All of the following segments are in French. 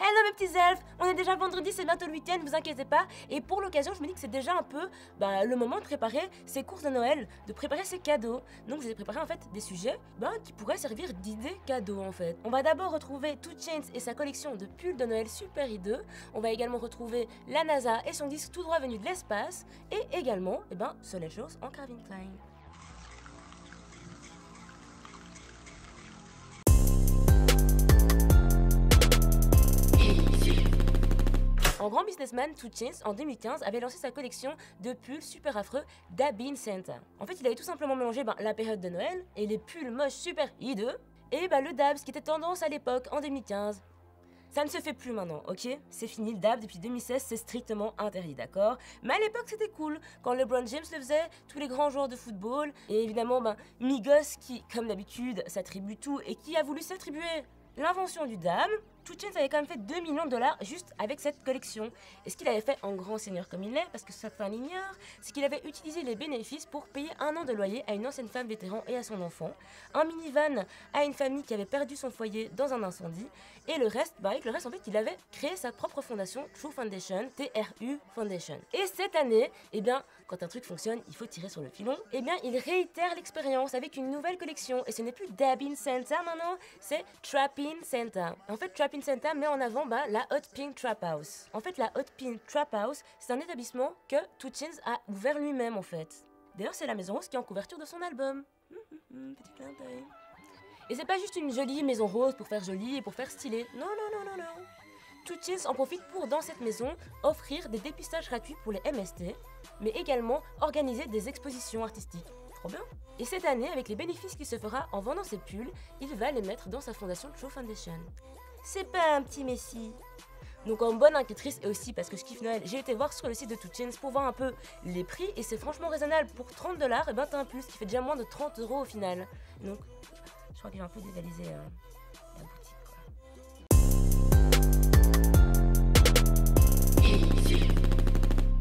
Hello mes petits elfes, on est déjà vendredi, c'est bientôt le week-end, vous inquiétez pas. Et pour l'occasion, je me dis que c'est déjà un peu le moment de préparer ses courses de Noël, de préparer ses cadeaux. Donc je vous ai préparé en fait des sujets qui pourraient servir d'idées cadeaux en fait. On va d'abord retrouver 2 Chainz et sa collection de pulls de Noël super hideux. On va également retrouver la NASA et son disque tout droit venu de l'espace. Et également, Soleil Shores en Calvin Klein. En grand businessman, 2 Chainz, en 2015, avait lancé sa collection de pulls super affreux Dabin Santa. En fait, il avait tout simplement mélangé la période de Noël et les pulls moches super hideux et le Dabs qui était tendance à l'époque en 2015. Ça ne se fait plus maintenant, ok? C'est fini, le dab depuis 2016, c'est strictement interdit, d'accord? Mais à l'époque, c'était cool, quand LeBron James le faisait, tous les grands joueurs de football, et évidemment, Migos qui, comme d'habitude, s'attribue tout et qui a voulu s'attribuer l'invention du dab. 2 Chainz avait quand même fait 2 millions de dollars juste avec cette collection. Et ce qu'il avait fait en grand seigneur comme il est, parce que certains l'ignorent, c'est qu'il avait utilisé les bénéfices pour payer 1 an de loyer à une ancienne femme vétéran et à son enfant, un minivan à une famille qui avait perdu son foyer dans un incendie, et le reste, avec le reste, en fait, il avait créé sa propre fondation, True Foundation, TRU Foundation. Et cette année, quand un truc fonctionne, il faut tirer sur le filon, il réitère l'expérience avec une nouvelle collection, et ce n'est plus Dabin Santa maintenant, c'est Trappin' Santa. En fait, Trappin' Santa met en avant la Hot Pink Trap House. En fait, la Hot Pink Trap House, c'est un établissement que 2 Chainz a ouvert lui-même en fait. D'ailleurs, c'est la maison rose qui est en couverture de son album. Petit clin d'œil. Et c'est pas juste une jolie maison rose pour faire joli et pour faire stylé. Non. 2 Chainz en profite pour, dans cette maison, offrir des dépistages gratuits pour les MST, mais également organiser des expositions artistiques. Trop bien. Et cette année, avec les bénéfices qu'il se fera en vendant ses pulls, il va les mettre dans sa fondation True Foundation. C'est pas un petit messie. Donc en bonne inquiétrice et aussi parce que je kiffe Noël, j'ai été voir sur le site de 2 Chainz pour voir un peu les prix et c'est franchement raisonnable. Pour 30 $, t'as un pull, ce qui fait déjà moins de 30 € au final. Donc je crois qu'il va un peu dévaliser la boutique quoi.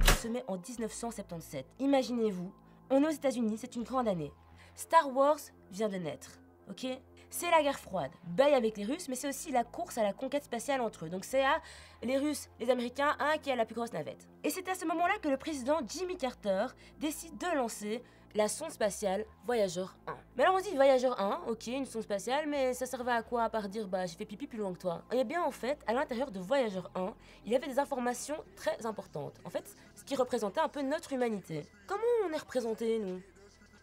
On se met en 1977. Imaginez-vous, on est aux États-Unis, c'est une grande année. Star Wars vient de naître, ok? C'est la guerre froide, bail avec les Russes, mais c'est aussi la course à la conquête spatiale entre eux. Donc c'est à les Russes, les Américains, qui a la plus grosse navette. Et c'est à ce moment-là que le président Jimmy Carter décide de lancer la sonde spatiale Voyager 1. Mais alors on dit Voyager 1, ok, une sonde spatiale, mais ça servait à quoi à part dire j'ai fait pipi plus loin que toi? Et bien en fait, à l'intérieur de Voyager 1, il y avait des informations très importantes. En fait, ce qui représentait un peu notre humanité. Comment on est représenté nous?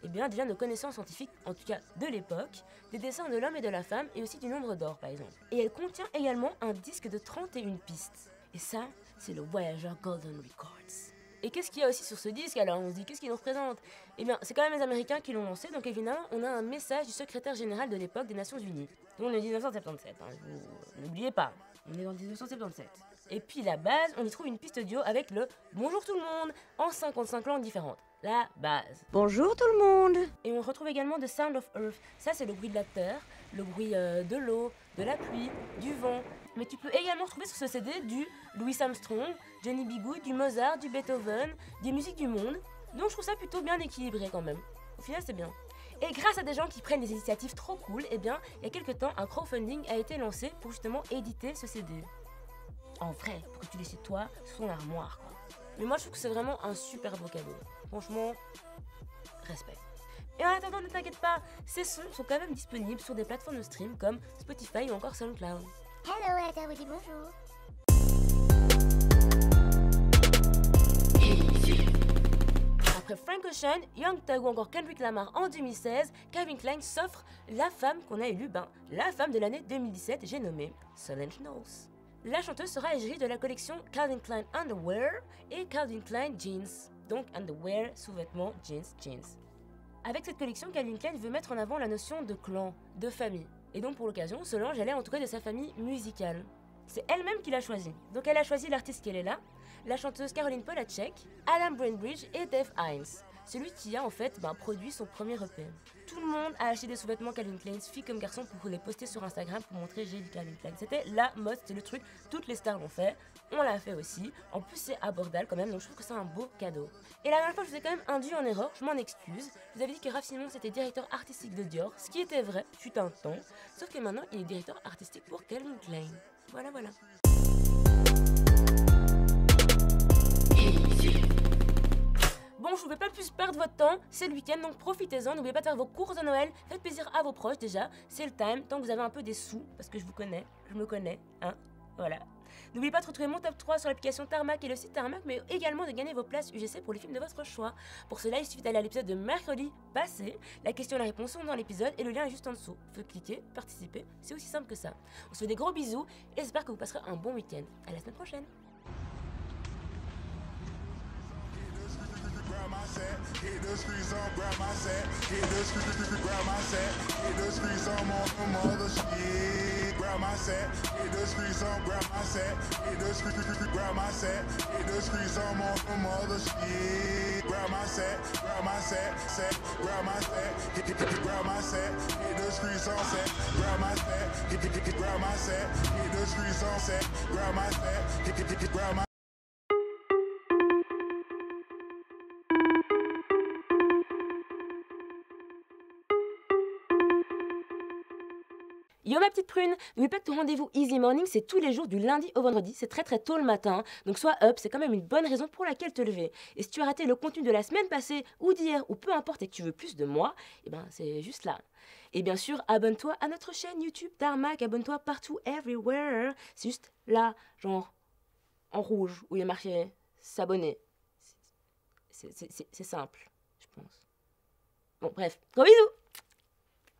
Déjà nos connaissances scientifiques, en tout cas de l'époque, des dessins de l'homme et de la femme et aussi du nombre d'or par exemple. Et elle contient également un disque de 31 pistes. Et ça, c'est le Voyager Golden Records. Et qu'est-ce qu'il y a aussi sur ce disque alors? On se dit, qu'est-ce qu'il nous représente? C'est quand même les Américains qui l'ont lancé, donc évidemment, on a un message du secrétaire général de l'époque des Nations Unies. Donc on est en 1977, n'oubliez pas, on est en 1977. Et puis la base, on y trouve une piste audio avec le « Bonjour tout le monde » en 55 langues différentes. La base. Bonjour tout le monde. Et on retrouve également The Sound of Earth. Ça, c'est le bruit de la terre, le bruit de l'eau, de la pluie, du vent. Mais tu peux également trouver sur ce CD du Louis Armstrong, Johnny B. Good, du Mozart, du Beethoven, des musiques du monde. Donc je trouve ça plutôt bien équilibré quand même. Au final, c'est bien. Et grâce à des gens qui prennent des initiatives trop cool, il y a quelques temps, un crowdfunding a été lancé pour justement éditer ce CD. En vrai, pour que tu l'aies chez toi, sur ton armoire, quoi. Mais moi, je trouve que c'est vraiment un super beau cadeau. Franchement, respect. Et en attendant, ne t'inquiète pas, ces sons sont quand même disponibles sur des plateformes de stream comme Spotify ou encore SoundCloud. Hello, Ada vous dit bonjour. Après Frank Ocean, Young Thug ou encore Kendrick Lamar en 2016, Calvin Klein s'offre la femme qu'on a élue, la femme de l'année 2017, j'ai nommé Solange Knowles. La chanteuse sera égérie de la collection Calvin Klein Underwear et Calvin Klein Jeans. Donc underwear, sous-vêtements, jeans. Avec cette collection, Calvin Klein veut mettre en avant la notion de clan, de famille. Et donc pour l'occasion, Solange elle est entourée de sa famille musicale. C'est elle-même qui l'a choisie. Donc elle a choisi l'artiste qu'elle est là, la chanteuse Caroline Polachek, Adam Brainbridge et Dave Hines. Celui qui a en fait produit son premier EP. Tout le monde a acheté des sous-vêtements Calvin Klein, filles comme garçons, pour les poster sur Instagram pour montrer j'ai du Calvin Klein. C'était la mode, c'était le truc, toutes les stars l'ont fait, on l'a fait aussi. En plus c'est abordable quand même, donc je trouve que c'est un beau cadeau. Et la dernière fois je vous ai quand même induit en erreur, je m'en excuse. Je vous avais dit que Raf Simons était directeur artistique de Dior, ce qui était vrai, fut un temps, sauf que maintenant il est directeur artistique pour Calvin Klein. Voilà. pouvez pas plus perdre votre temps, c'est le week-end, donc profitez-en, n'oubliez pas de faire vos courses de Noël, faites plaisir à vos proches déjà, c'est le time, tant que vous avez un peu des sous, parce que je vous connais, je me connais, hein, voilà. N'oubliez pas de retrouver mon top 3 sur l'application Tarmac et le site Tarmac, mais également de gagner vos places UGC pour les films de votre choix. Pour cela, il suffit d'aller à l'épisode de mercredi passé, la question et la réponse sont dans l'épisode et le lien est juste en dessous. Faut cliquer, participer, c'est aussi simple que ça. On se fait des gros bisous et j'espère que vous passerez un bon week-end. À la semaine prochaine. Hit the streets on, grab my set. Hit the streets, grab my set. Hit the streets on some other shit. Grab my set. Hit the streets on, grab my set. Hit the streets, grab my set. Hit the streets on some other shit. Grab my set, set, grab my set. Grab my set. Hit the streets on set. Grab my set. Grab my set. Hit the streets on set. Grab my set. Grab my Yo ma petite prune, n'oublie pas que ton rendez-vous Easy Morning c'est tous les jours du lundi au vendredi, c'est très tôt le matin, donc sois up, c'est quand même une bonne raison pour laquelle te lever. Et si tu as raté le contenu de la semaine passée ou d'hier ou peu importe et que tu veux plus de moi, eh ben c'est juste là. Et bien sûr, abonne-toi à notre chaîne YouTube Tarmac, abonne-toi partout, everywhere, c'est juste là, genre en rouge où il y a marqué s'abonner. C'est simple, je pense. Bon bref, gros bisous.